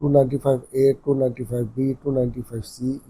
295A، 295B، 295C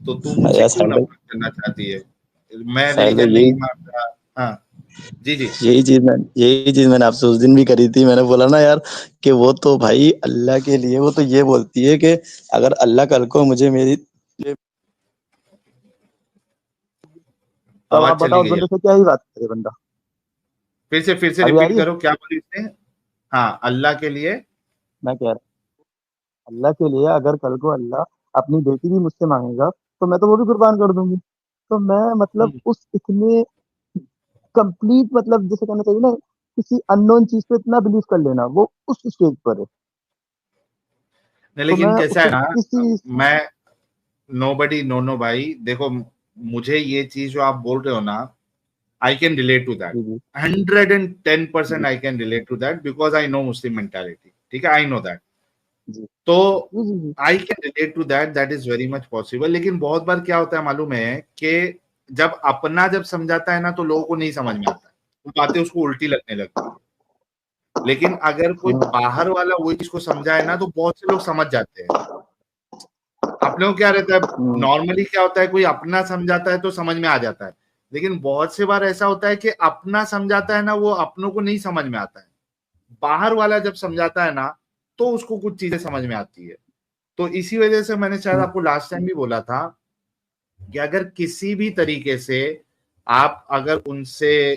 तो तू मुझसे यार क्यों साहिल भाई, नफरत करना चाहती है? मैं साहिल भाई रिलीजन नहीं मानता। हाँ जी जी यही चीज मैंने आपसे उस दिन भी करी थी। मैंने बोला ना यार कि वो तो भाई अल्लाह के लिए वो तो ये बोलती है कि अगर अल्लाह कल को मुझे मेरी, तब आवाज आप चली बताओ उस गई। बंदे से क्या ही बात करे बंदा। फिर से अभी आ रिपीट रही है? करो, क्या बोली इसने? हाँ, अल्लाह के लिए। मैं कह रहा हूँ अल्लाह के लिए अगर कल को अल्लाह अपनी बेटी भी मुझसे मांगेगा तो मैं तो वो भी कुर्बान कर दूंगी। तो मैं मतलब उस इतने कंप्लीट मतलब जैसे कहना चाहिए ना, किसी अननोन चीज पे इतना बिलीव कर लेना, वो उस स्टेज पर है। नहीं, तो मैं लेकिन कैसा है उससे ना, किसी, मैं नोबडी नो भाई, देखो मुझे ये चीज जो आप बोल रहे हो ना, I can relate to that. जी जी 110% जी I can relate to that because I know Muslim mentality, ठीक है, आई नो दैट। जी तो जी जी जी I can relate to that, that is very much possible. लेकिन बहुत बार क्या होता है मालूम है कि जब समझाता है ना तो लोगों को नहीं समझ में आता है, वो बातें उसको उल्टी लगने लगती है। लेकिन अगर कोई हाँ, बाहर वाला वही चीज को समझाए ना तो बहुत से लोग समझ जाते हैं। आप लोगों को क्या रहता है, हम्म, नॉर्मली क्या होता है, कोई अपना समझाता है तो समझ में आ जाता है। लेकिन बहुत से बार ऐसा होता है कि अपना समझाता है ना, वो अपनों को नहीं समझ में आता है। बाहर वाला जब समझाता है ना तो उसको कुछ चीजें समझ में आती है। तो इसी वजह से मैंने शायद हम्म, आपको लास्ट टाइम भी बोला था कि अगर किसी भी तरीके से आप अगर उनसे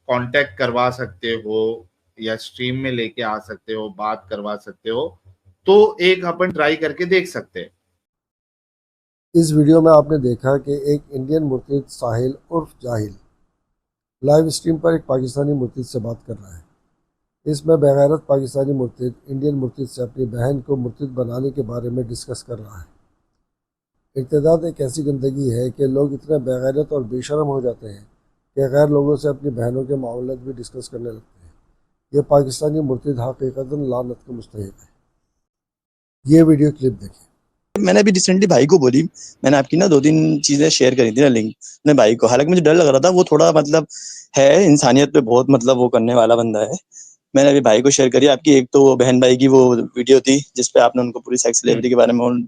कांटेक्ट करवा सकते हो या स्ट्रीम में लेके आ सकते हो, बात करवा सकते हो, तो एक अपन ट्राई करके देख सकते हैं। इस वीडियो में आपने देखा कि एक इंडियन मुर्तिद साहिल उर्फ जाहिल लाइव स्ट्रीम पर एक पाकिस्तानी मुर्तिद से बात कर रहा है। इसमें बेगैरत पाकिस्तानी मुर्तिद इंडियन मुर्तिद से अपनी बहन को मुर्तिद बनाने के बारे में डिस्कस कर रहा है। इर्तिदाद एक ऐसी गंदगी है कि लोग इतने बेगैरत और बेशरम हो जाते हैं कि गैर लोगों से अपनी बहनों के मामलों भी डिस्कस करने लगते हैं। ये पाकिस्तानी मुर्तिद हकीकतन लानत के मुस्तहिक है। ये वीडियो क्लिप देखें। मैंने अभी रिसेंटली भाई को बोली, मैंने आपकी ना 2-3 चीजें शेयर करी थी ना लिंक अपने भाई को। हालांकि मुझे डर लग रहा था, वो थोड़ा मतलब है इंसानियत पे बहुत मतलब वो करने वाला बंदा है। मैंने अभी भाई को शेयर करी आपकी। एक तो वो बहन भाई की वो वीडियो थी जिसपे आपने उनको पूरी सेक्स हम्म, स्लेवरी के बारे में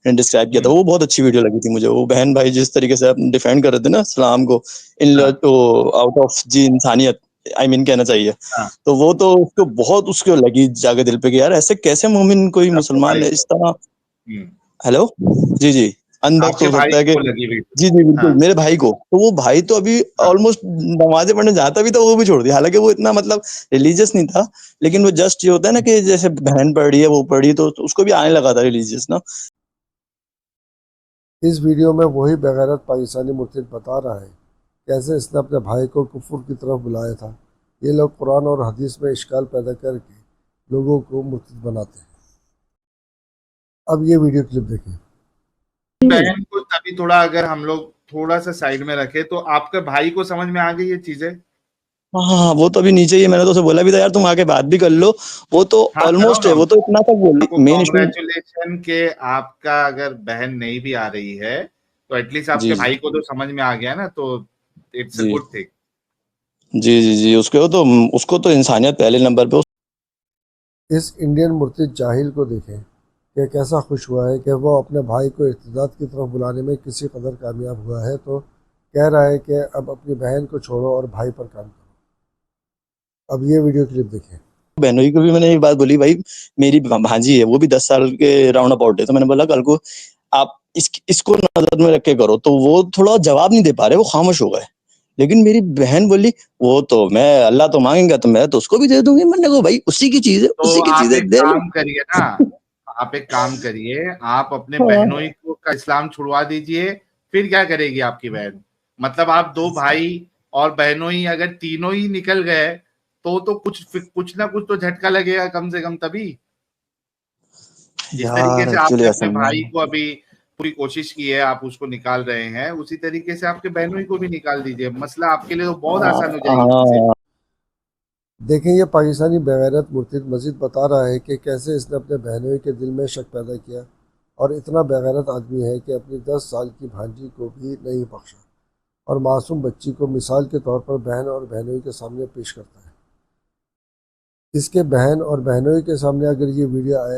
डिस्क्राइब किया था। हम्म, वो बहुत अच्छी वीडियो लगी थी मुझे। वो बहन भाई जिस तरीके से डिफेंड कर रहे थे ना इस्लाम को, इन हाँ, आउट ऑफ जी इंसानियत, आई मीन कहना चाहिए, हाँ, तो वो तो उसको बहुत उसको लगी जाके दिल पे कि यार ऐसे कैसे मोमिन कोई आपके मुसलमान भाई है को। इस तरह। हम्म, हेलो, जी जी, अनबख्त आपके हो भाई सकता है कि, को लगी हुई। जी जी हाँ, बिल्कुल मेरे भाई को। तो वो भाई तो अभी हाँ, ऑलमोस्ट नमाजें पढ़ने जाता भी था, वो भी छोड़ दिया। हालांकि वो इतना मतलब रिलीजियस नहीं था, लेकिन वो जस्ट ये होता है ना कि जैसे बहन पढ़ रही है वो पढ़ी तो उसको भी आने लगा था रिलीजियस ना। इस वीडियो में वही बेगैरत पाकिस्तानी मुर्तिद बता रहा है कैसे इसने अपने भाई को कुफर की तरफ बुलाया था। ये लोग कुरान और हदीस में इश्काल पैदा करके लोगों को मुर्तिद बनाते हैं। अब ये वीडियो क्लिप देखें। बहन को तभी थोड़ा अगर हम लोग थोड़ा सा साइड में रखे तो आपके भाई को समझ में आ गई ये चीजें। हाँ हाँ हाँ, वो तो अभी नीचे ही है। मैंने तो उसे बोला भी था यार तुम आके बात भी कर लो। वो तो हाँ, कराओ ऑलमोस्ट ना है, वो तो उनसे। इतना तक बोली आपको मेन इशू। कॉन्ग्रेचुलेशन के आपका अगर बहन नहीं भी आ रही है तो एटलीस्ट जी आपके जी भाई को तो समझ में आ गया ना, तो इट्स अ जी गुड थिंग। जी जी जी, उसको तो इंसानियत पहले नंबर पे। इस इंडियन मुर्तिद जाहिल को देखें कि कैसा खुश हुआ है कि वो अपने भाई को इर्तिदाद की तरफ बुलाने में किसी कदर कामयाब हुआ है, तो कह रहा है कि अब अपनी बहन को छोड़ो और भाई पर काम करो। अब ये वीडियो क्लिप देखें। बहनोई को भी मैंने एक बात बोली, भाई मेरी भांजी है, वो भी 10 साल के राउंड अबाउट है। तो मैंने बोला कल को आप इसको नजर में रख के करो। तो वो थोड़ा जवाब नहीं दे पा रहे, वो खामोश हो गए। लेकिन मेरी बहन बोली वो तो मैं अल्लाह तो मांगेगा तो मैं तो उसको भी दे दूंगी। मैंने कहा भाई उसी की चीज है, तो उसी की चीज आप है, एक दे लो। काम करिए ना, आप एक काम करिए, आप अपने हाँ बहनों ही को का इस्लाम छुड़वा दीजिए। फिर क्या करेगी आपकी बहन? मतलब आप दो भाई और बहनों ही अगर तीनों ही निकल गए तो कुछ ना कुछ तो झटका लगेगा कम से कम तभी। जिस तरीके यार से एक्चुअली आपने अपने असल में, भाई को अभी पूरी कोशिश की है, आप उसको निकाल रहे हैं, उसी तरीके से आपके बहनों ही को भी निकाल दीजिए। मसला आपके लिए तो बहुत आसान हो जाएगी चीजें। हाँ देखें, ये पाकिस्तानी बेगैरत मुर्तिद मजीद बता रहा है कि कैसे इसने अपने बहनोई के दिल में शक पैदा किया और इतना बेगैरत आदमी है कि अपनी 10 साल की भांजी को भी नहीं बख्शा और मासूम बच्ची को मिसाल के तौर पर बहन और बहनोई के सामने पेश करता है। इसके बहन और बहनोई के सामने अगर ये वीडियो आए